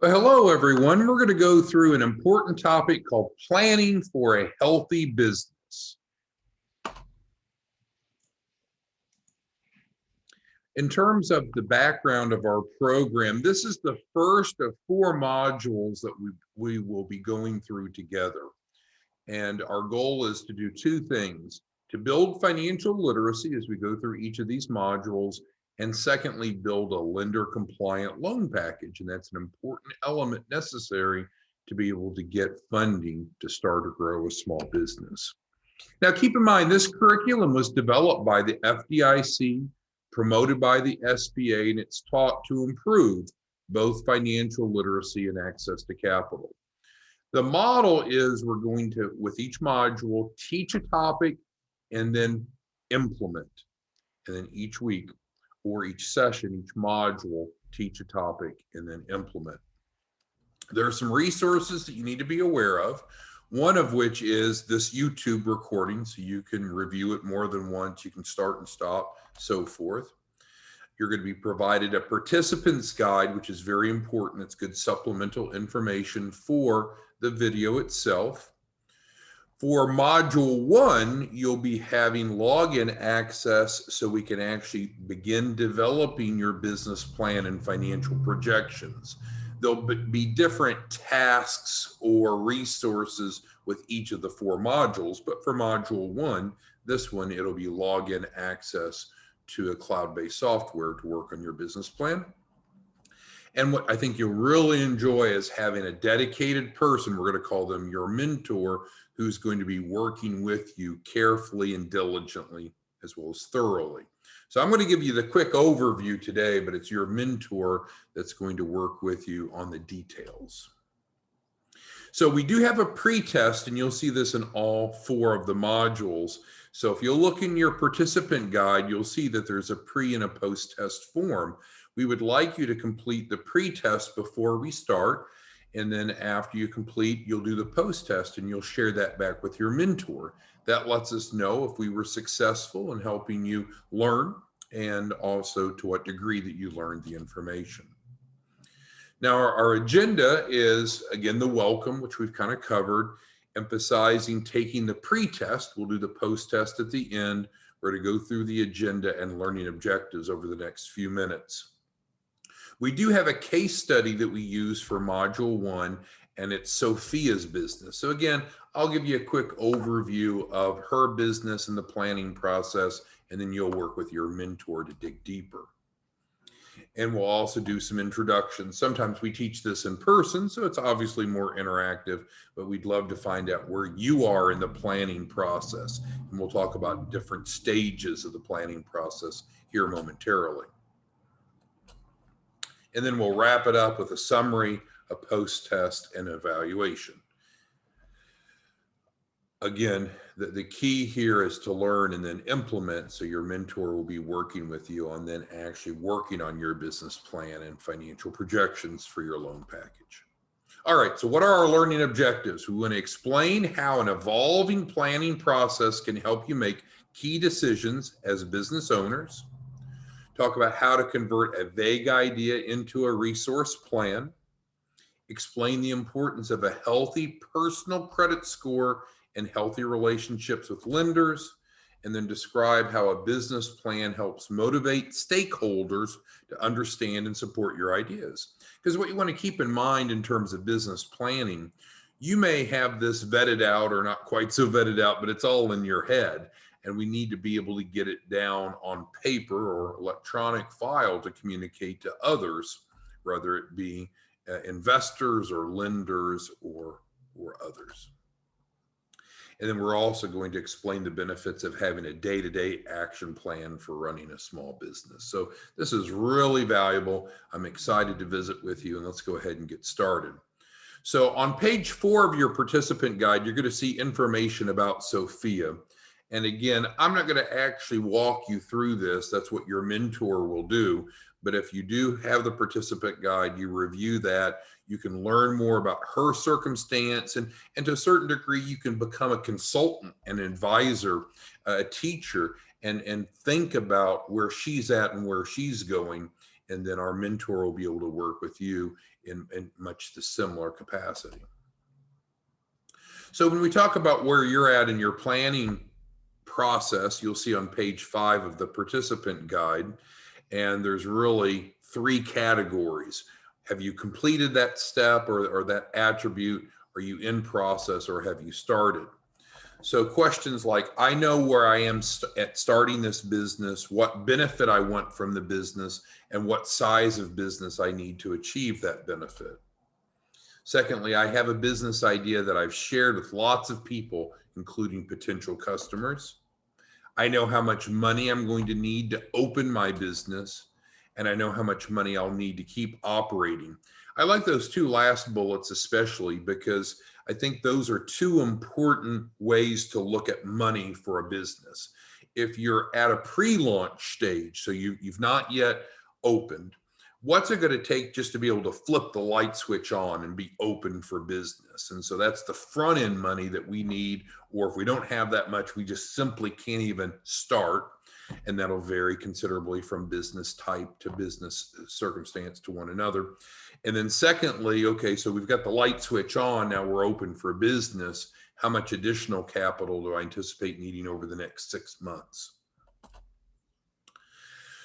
Well, hello, everyone. We're going to go through an important topic called planning for a healthy business. In terms of the background of our program, this is the first of 4 modules that we will be going through together. And our goal is to do 2 things: to build financial literacy as we go through each of these modules, and secondly, build a lender compliant loan package. And that's an important element necessary to be able to get funding to start or grow a small business. Now, keep in mind, this curriculum was developed by the FDIC, promoted by the SBA, and it's taught to improve both financial literacy and access to capital. The model is we're going to, with each module, teach a topic and then implement. And then each week or each session, each module, teach a topic and then implement. There are some resources that you need to be aware of, one of which is this YouTube recording, so you can review it more than once. You can start and stop, so forth. You're going to be provided a participant's guide, which is very important. It's good supplemental information for the video itself. For module 1, you'll be having login access so we can actually begin developing your business plan and financial projections. There'll be different tasks or resources with each of the 4 modules, but for module 1, this one, it'll be login access to a cloud-based software to work on your business plan. And what I think you'll really enjoy is having a dedicated person, we're going to call them your mentor, who's going to be working with you carefully and diligently, as well as thoroughly. So I'm going to give you the quick overview today, but it's your mentor that's going to work with you on the details. So we do have a pre-test, and you'll see this in all 4 of the modules. So if you'll look in your participant guide, you'll see that there's a pre and a post-test form. We would like you to complete the pre-test before we start. And then after you complete, you'll do the post-test and you'll share that back with your mentor. That lets us know if we were successful in helping you learn and also to what degree that you learned the information. Now, our agenda is, again, the welcome, which we've kind of covered, emphasizing taking the pre-test. We'll do the post-test at the end. We're to go through the agenda and learning objectives over the next few minutes. We do have a case study that we use for module 1, and it's Sophia's business. So again, I'll give you a quick overview of her business and the planning process, and then you'll work with your mentor to dig deeper. And we'll also do some introductions. Sometimes we teach this in person, so it's obviously more interactive, but we'd love to find out where you are in the planning process. And we'll talk about different stages of the planning process here momentarily. And then we'll wrap it up with a summary, a post-test, and evaluation. Again, the key here is to learn and then implement, so your mentor will be working with you on then actually working on your business plan and financial projections for your loan package. All right, so what are our learning objectives? We want to explain how an evolving planning process can help you make key decisions as business owners. Talk about how to convert a vague idea into a resource plan. Explain the importance of a healthy personal credit score and healthy relationships with lenders, and then describe how a business plan helps motivate stakeholders to understand and support your ideas. Because what you want to keep in mind in terms of business planning, you may have this vetted out or not quite so vetted out, but it's all in your head. And we need to be able to get it down on paper or electronic file to communicate to others, whether it be investors or lenders or others. And then we're also going to explain the benefits of having a day-to-day action plan for running a small business. So this is really valuable. I'm excited to visit with you, and let's go ahead and get started. So on page 4 of your participant guide, you're going to see information about Sophia. And again, I'm not going to actually walk you through this. That's what your mentor will do. But if you do have the participant guide, you review that, you can learn more about her circumstance, and to a certain degree, you can become a consultant, an advisor, a teacher, and think about where she's at and where she's going and then our mentor will be able to work with you in much the similar capacity. So when we talk about where you're at in your planning process, you'll see on page 5 of the participant guide, and there's really 3 categories. Have you completed that step or that attribute? Are you in process, or have you started? So questions like, I know where I am at starting this business, what benefit I want from the business, and what size of business I need to achieve that benefit. Secondly, I have a business idea that I've shared with lots of people, including potential customers. I know how much money I'm going to need to open my business, and I know how much money I'll need to keep operating. I like those 2 last bullets especially because I think those are 2 important ways to look at money for a business. If you're at a pre-launch stage, so you've not yet opened, what's it going to take just to be able to flip the light switch on and be open for business? And so that's the front end money that we need, or if we don't have that much, we just simply can't even start. And that'll vary considerably from business type to business circumstance to one another. And then secondly, okay, so we've got the light switch on, now we're open for business. How much additional capital do I anticipate needing over the next 6 months?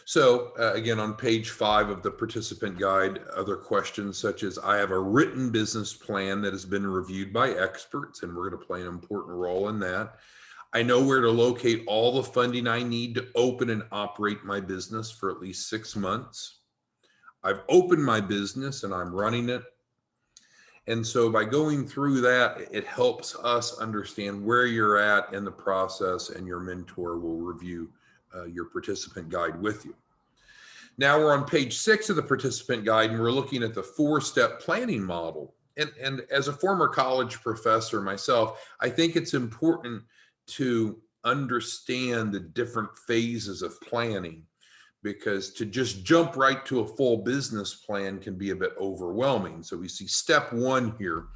So again, on page 5 of the participant guide, other questions such as, I have a written business plan that has been reviewed by experts, and we're going to play an important role in that. I know where to locate all the funding I need to open and operate my business for at least 6 months. I've opened my business and I'm running it. And so by going through that, it helps us understand where you're at in the process, and your mentor will review your participant guide with you. Now we're on page 6 of the participant guide, and we're looking at the 4-step planning model. And as a former college professor myself, I think it's important to understand the different phases of planning, because to just jump right to a full business plan can be a bit overwhelming. So we see step 1 here.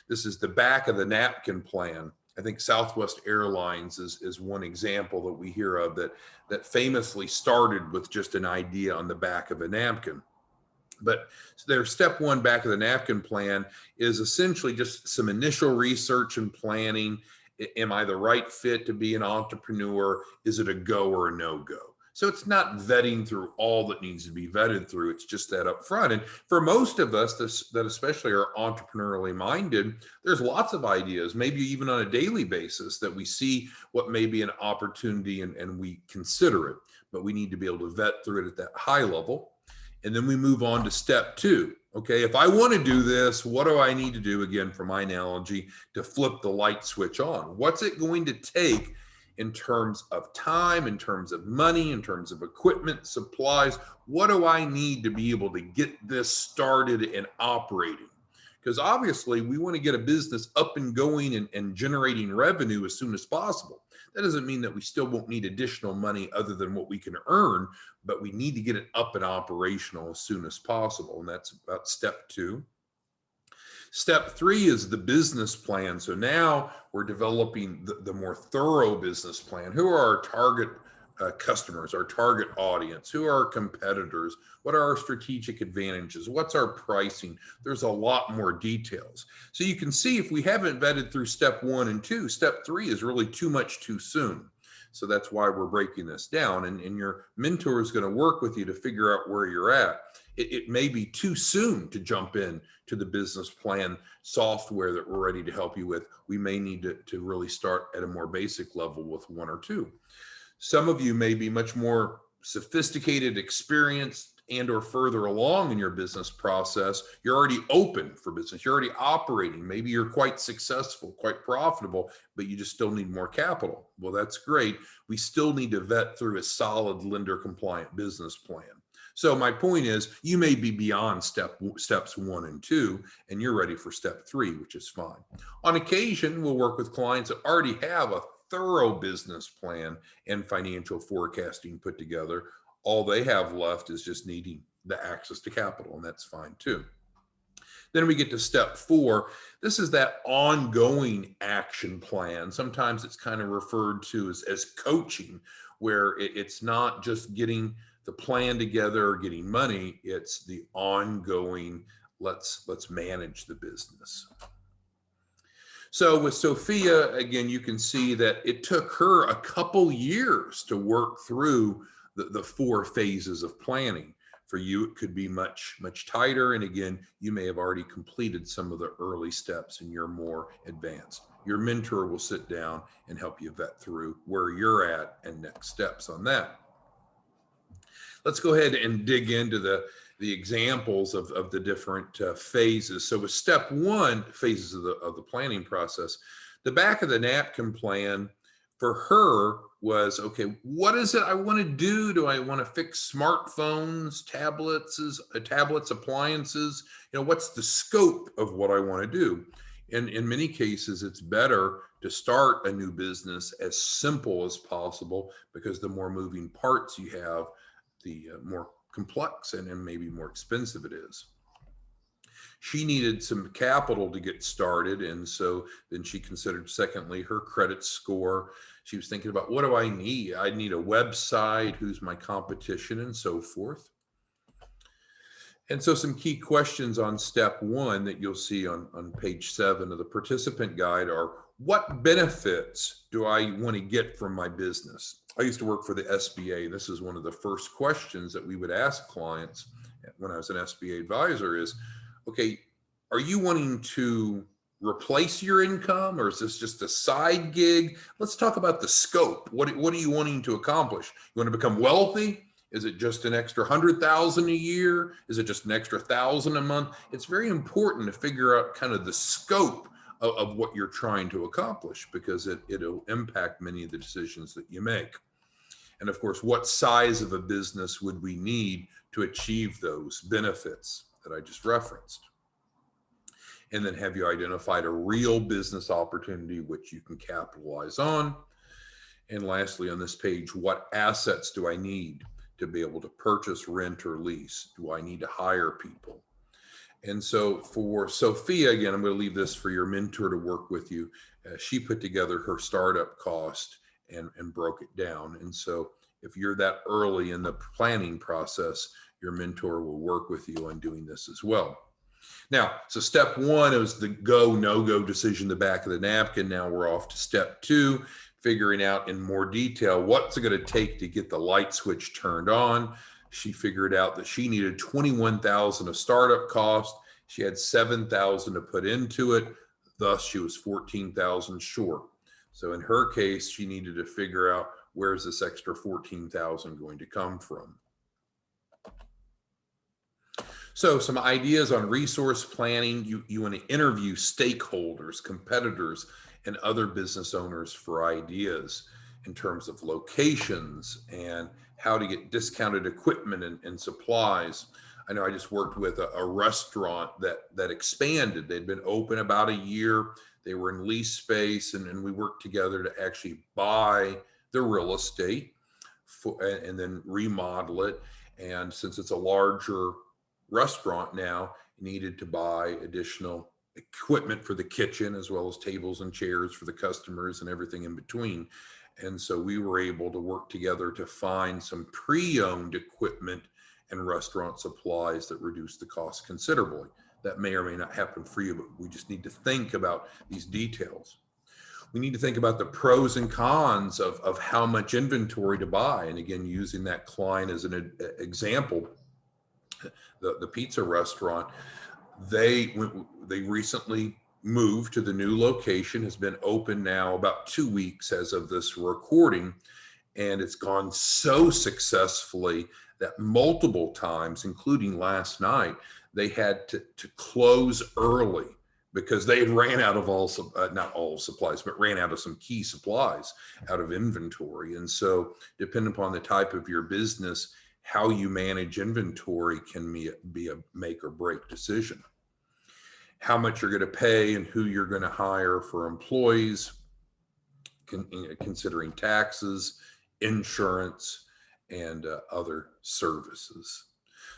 This is the back of the napkin plan. I think Southwest Airlines is one example that we hear of that famously started with just an idea on the back of a napkin. But their step 1 back of the napkin plan is essentially just some initial research and planning. Am I the right fit to be an entrepreneur? Is it a go or a no-go? So it's not vetting through all that needs to be vetted through. It's just that up front. And for most of us that especially are entrepreneurially minded, there's lots of ideas, maybe even on a daily basis, that we see what may be an opportunity and we consider it. But we need to be able to vet through it at that high level. And then we move on to step 2. Okay, if I want to do this, what do I need to do, again, for my analogy, to flip the light switch on? What's it going to take in terms of time, in terms of money, in terms of equipment, supplies? What do I need to be able to get this started and operating? Because obviously we want to get a business up and going and generating revenue as soon as possible. That doesn't mean that we still won't need additional money other than what we can earn, but we need to get it up and operational as soon as possible. And that's about step 2. Step 3 is the business plan. So now we're developing the more thorough business plan. Who are our target customers, our target audience? Who are our competitors? What are our strategic advantages? What's our pricing? There's a lot more details. So you can see, if we haven't vetted through step 1 and 2, step 3 is really too much too soon. So that's why we're breaking this down. And your mentor is going to work with you to figure out where you're at. It may be too soon to jump in to the business plan software that we're ready to help you with. We may need to really start at a more basic level with 1 or 2. Some of you may be much more sophisticated, experienced, and or further along in your business process. You're already open for business. You're already operating. Maybe you're quite successful, quite profitable, but you just still need more capital. Well, that's great. We still need to vet through a solid lender compliant business plan. So my point is, you may be beyond steps 1 and 2, and you're ready for step 3, which is fine. On occasion, we'll work with clients that already have a thorough business plan and financial forecasting put together. All they have left is just needing the access to capital, and that's fine too. Then we get to step 4. This is that ongoing action plan. Sometimes it's kind of referred to as coaching, where it's not just getting the plan together or getting money. It's the ongoing, let's manage the business. So with Sophia, again, you can see that it took her a couple years to work through the 4 phases of planning. For you, it could be much tighter. And again, you may have already completed some of the early steps and you're more advanced. Your mentor will sit down and help you vet through where you're at and next steps on that. Let's go ahead and dig into the examples of the different phases. So with step 1, phases of the planning process, the back of the napkin plan for her was, okay, what is it I want to do? Do I want to fix smartphones, tablets, appliances? What's the scope of what I want to do? And in many cases, it's better to start a new business as simple as possible, because the more moving parts you have, the more complex and maybe more expensive it is. She needed some capital to get started. And so then she considered, secondly, her credit score. She was thinking about, what do I need? I need a website, who's my competition, and so forth. And so some key questions on step 1 that you'll see on page 7 of the participant guide are, what benefits do I want to get from my business? I used to work for the SBA. This is one of the first questions that we would ask clients when I was an SBA advisor is, okay, are you wanting to replace your income, or is this just a side gig? Let's talk about the scope. What are you wanting to accomplish? You want to become wealthy? Is it just an extra 100,000 a year? Is it just an extra 1,000 a month? It's very important to figure out kind of the scope of what you're trying to accomplish, because it'll impact many of the decisions that you make. And of course, what size of a business would we need to achieve those benefits that I just referenced? And then, have you identified a real business opportunity which you can capitalize on? And lastly, on this page, what assets do I need to be able to purchase, rent, or lease? Do I need to hire people? And so for Sophia, again, I'm going to leave this for your mentor to work with you. She put together her startup cost and broke it down. And so if you're that early in the planning process, your mentor will work with you on doing this as well. Now, so step 1 is the go, no-go decision, the back of the napkin. Now we're off to step 2, figuring out in more detail what's it going to take to get the light switch turned on. She figured out that she needed $21,000 of startup cost. She had $7,000 to put into it. Thus, she was $14,000 short. So in her case, she needed to figure out, where's this extra $14,000 going to come from? So some ideas on resource planning. You want to interview stakeholders, competitors, and other business owners for ideas in terms of locations and how to get discounted equipment and supplies. I know I just worked with a restaurant that expanded. They'd been open about a year. They were in lease space, and we worked together to actually buy the real estate and then remodel it. And since it's a larger restaurant now, needed to buy additional equipment for the kitchen, as well as tables and chairs for the customers and everything in between. And so we were able to work together to find some pre-owned equipment and restaurant supplies that reduce the cost considerably. That may or may not happen for you, but we just need to think about these details. We need to think about the pros and cons of how much inventory to buy. And again, using that client as an example, the pizza restaurant, they recently moved to the new location, has been open now about 2 weeks as of this recording, and it's gone so successfully that multiple times, including last night, they had to close early because they had ran out of not all supplies, but ran out of some key supplies out of inventory. And so depending upon the type of your business, how you manage inventory can be a make or break decision. How much you're going to pay and who you're going to hire for employees, considering taxes, insurance, and other services.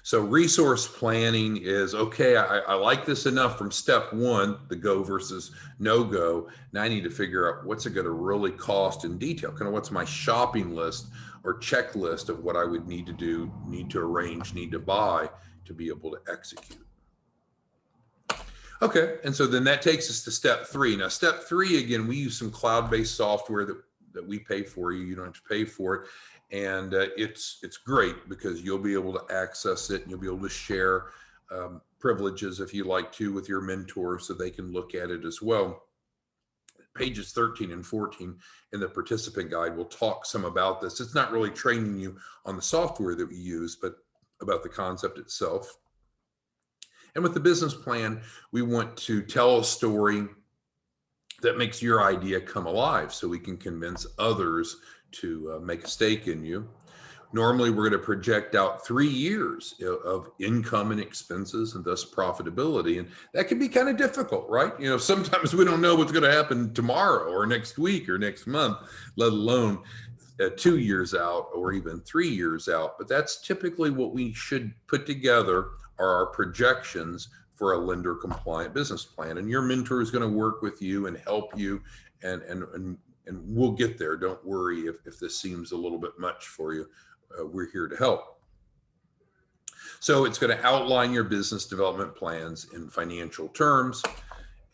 So resource planning is, okay, I like this enough from step 1, the go versus no go. Now I need to figure out what's it going to really cost in detail. Kind of what's my shopping list or checklist of what I would need to do, need to arrange, need to buy to be able to execute. Okay, and so then that takes us to step 3. Now, step 3, again, we use some cloud-based software that we pay for you. You don't have to pay for it. And it's great because you'll be able to access it and you'll be able to share privileges if you like to with your mentor so they can look at it as well. Pages 13 and 14 in the participant guide will talk some about this. It's not really training you on the software that we use, but about the concept itself. And with the business plan, we want to tell a story that makes your idea come alive so we can convince others to make a stake in you. Normally, we're going to project out 3 years of income and expenses and thus profitability. And that can be kind of difficult, right? You know, sometimes we don't know what's going to happen tomorrow or next week or next month, let alone 2 years out or even 3 years out. But that's typically what we should put together are our projections for a lender compliant business plan. And your mentor is going to work with you and help you and we'll get there. Don't worry if this seems a little bit much for you. We're here to help. So it's going to outline your business development plans in financial terms.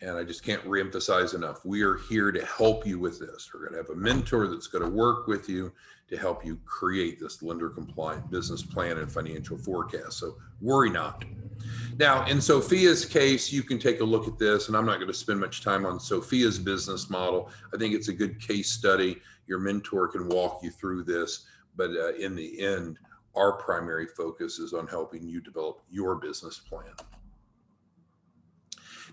And I just can't reemphasize enough. We are here to help you with this. We're going to have a mentor that's going to work with you to help you create this lender compliant business plan and financial forecast. So worry not. Now, in Sophia's case, you can take a look at this, and I'm not going to spend much time on Sophia's business model. I think it's a good case study. Your mentor can walk you through this, but in the end, our primary focus is on helping you develop your business plan.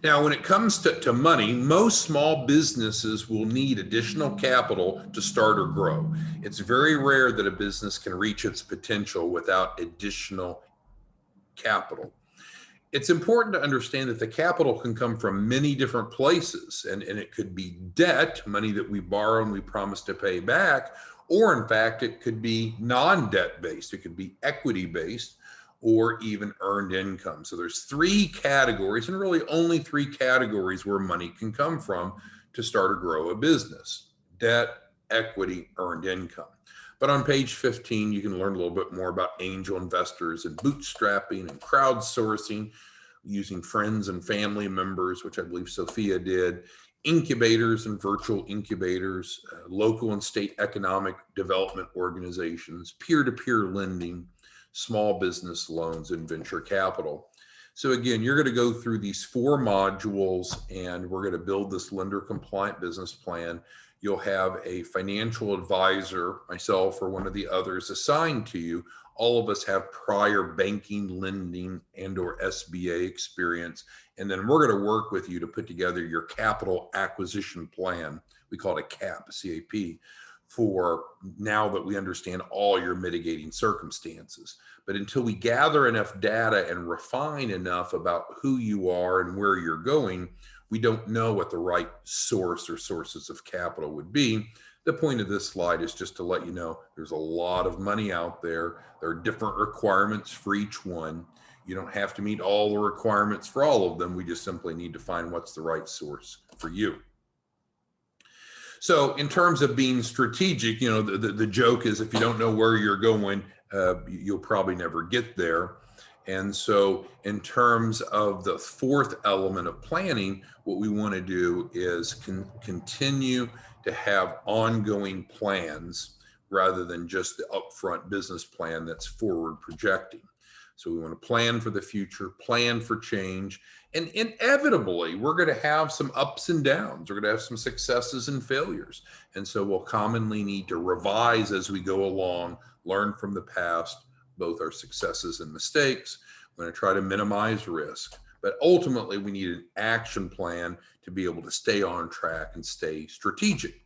Now, when it comes to money, most small businesses will need additional capital to start or grow. It's very rare that a business can reach its potential without additional capital. It's important to understand that the capital can come from many different places, and it could be debt, money that we borrow and we promise to pay back, or in fact, it could be non-debt based. It could be equity based or even earned income. So there's 3 categories, and really only 3 categories where money can come from to start or grow a business: debt, equity, earned income. But on page 15, you can learn a little bit more about angel investors and bootstrapping and crowdsourcing, using friends and family members, which I believe Sophia did, incubators and virtual incubators, local and state economic development organizations, peer-to-peer lending, small business loans, and venture capital. So again, you're going to go through these 4 modules, and we're going to build this lender compliant business plan. You'll have a financial advisor, myself or one of the others, assigned to you. All of us have prior banking, lending, and or SBA experience. And then we're going to work with you to put together your capital acquisition plan. We call it a CAP, C-A-P, for now that we understand all your mitigating circumstances. But until we gather enough data and refine enough about who you are and where you're going, we don't know what the right source or sources of capital would be. The point of this slide is just to let you know there's a lot of money out there. There are different requirements for each one. You don't have to meet all the requirements for all of them. We just simply need to find what's the right source for you. So in terms of being strategic, you know, the joke is if you don't know where you're going, you'll probably never get there. And so in terms of the 4th element of planning, what we want to do is continue to have ongoing plans rather than just the upfront business plan that's forward projecting. So we want to plan for the future, plan for change, and inevitably we're going to have some ups and downs. We're going to have some successes and failures. And so we'll commonly need to revise as we go along, learn from the past, both our successes and mistakes. We're going to try to minimize risk, but ultimately we need an action plan to be able to stay on track and stay strategic.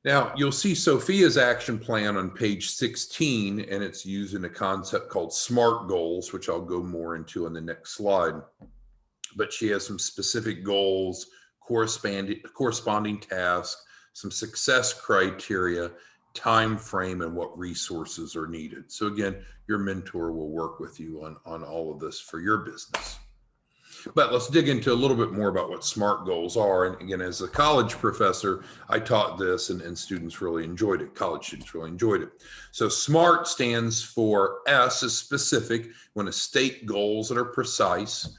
Now, you'll see Sophia's action plan on page 16, and it's using a concept called SMART goals, which I'll go more into on the next slide. But she has some specific goals, corresponding tasks, some success criteria, time frame, and what resources are needed. So again, your mentor will work with you on all of this for your business. But let's dig into a little bit more about what SMART goals are. And again, as a college professor, I taught this and students really enjoyed it. College students really enjoyed it. So SMART stands for S is specific. We want to state goals that are precise.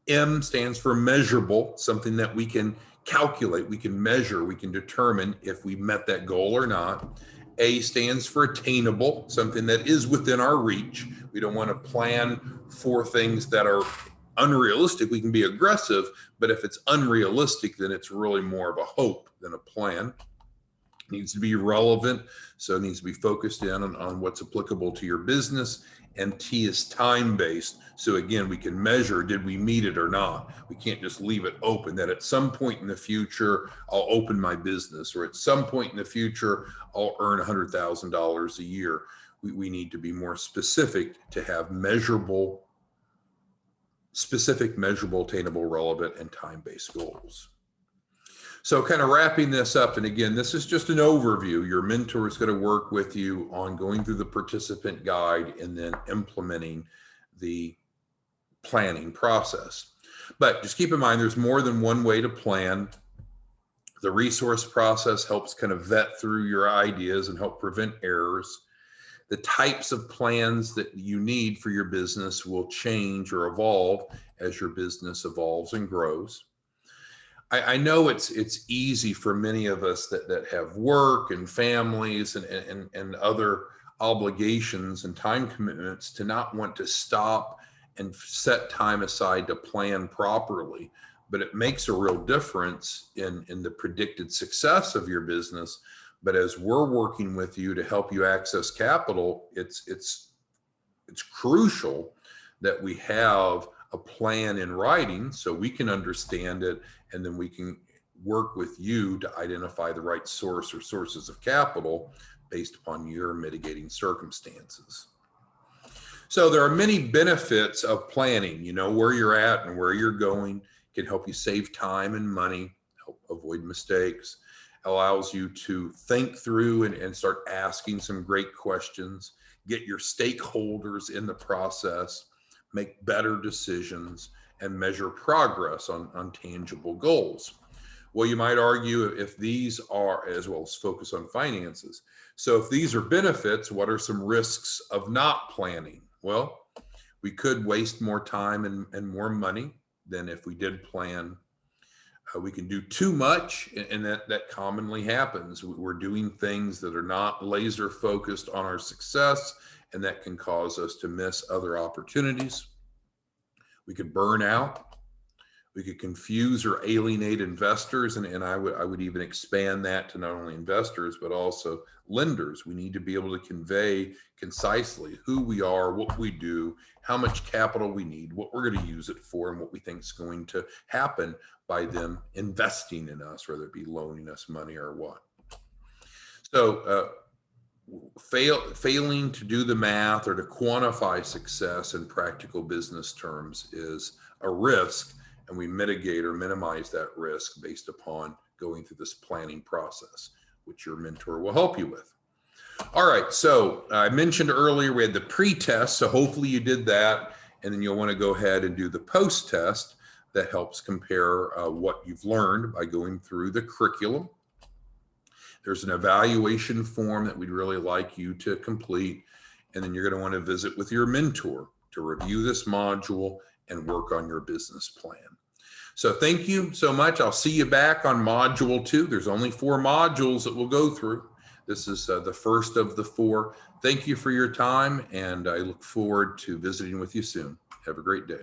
M stands for measurable, something that we can calculate, we can measure, we can determine if we met that goal or not. A stands for attainable, something that is within our reach. We don't want to plan for things that are unrealistic. We can be aggressive, but if it's unrealistic, then it's really more of a hope than a plan. It needs to be relevant, so it needs to be focused in on what's applicable to your business. And T is time-based, so again, we can measure, did we meet it or not? We can't just leave it open, that at some point in the future, I'll open my business, or at some point in the future, I'll earn $100,000 a year. We need to be more specific to have measurable, specific, measurable, attainable, relevant, and time-based goals. So kind of wrapping this up, and again, this is just an overview. Your mentor is going to work with you on going through the participant guide and then implementing the planning process. But just keep in mind, there's more than one way to plan. The resource process helps kind of vet through your ideas and help prevent errors. The types of plans that you need for your business will change or evolve as your business evolves and grows. I know it's easy for many of us that have work and families and other obligations and time commitments to not want to stop and set time aside to plan properly. But it makes a real difference in the predicted success of your business. But as we're working with you to help you access capital, it's crucial that we have a plan in writing so we can understand it, and then we can work with you to identify the right source or sources of capital based upon your mitigating circumstances. So there are many benefits of planning. You know where you're at and where you're going. It can help you save time and money, help avoid mistakes, allows you to think through and start asking some great questions, get your stakeholders in the process, make better decisions, and measure progress on tangible goals. Well, you might argue if these are, as well as focus on finances. So if these are benefits, what are some risks of not planning? Well, we could waste more time and more money than if we did plan. We can do too much, and that commonly happens. We're doing things that are not laser focused on our success, and that can cause us to miss other opportunities. We could burn out. We could confuse or alienate investors, and I would even expand that to not only investors, but also lenders. We need to be able to convey concisely who we are, what we do, how much capital we need, what we're going to use it for, and what we think is going to happen by them investing in us, whether it be loaning us money or what. So failing to do the math or to quantify success in practical business terms is a risk, and we mitigate or minimize that risk based upon going through this planning process, which your mentor will help you with. All right, so I mentioned earlier we had the pre-test, so hopefully you did that, and then you'll want to go ahead and do the post-test that helps compare what you've learned by going through the curriculum. There's an evaluation form that we'd really like you to complete, and then you're going to want to visit with your mentor to review this module and work on your business plan. So thank you so much. I'll see you back on module 2. There's only 4 modules that we'll go through. This is the first of the 4. Thank you for your time, and I look forward to visiting with you soon. Have a great day.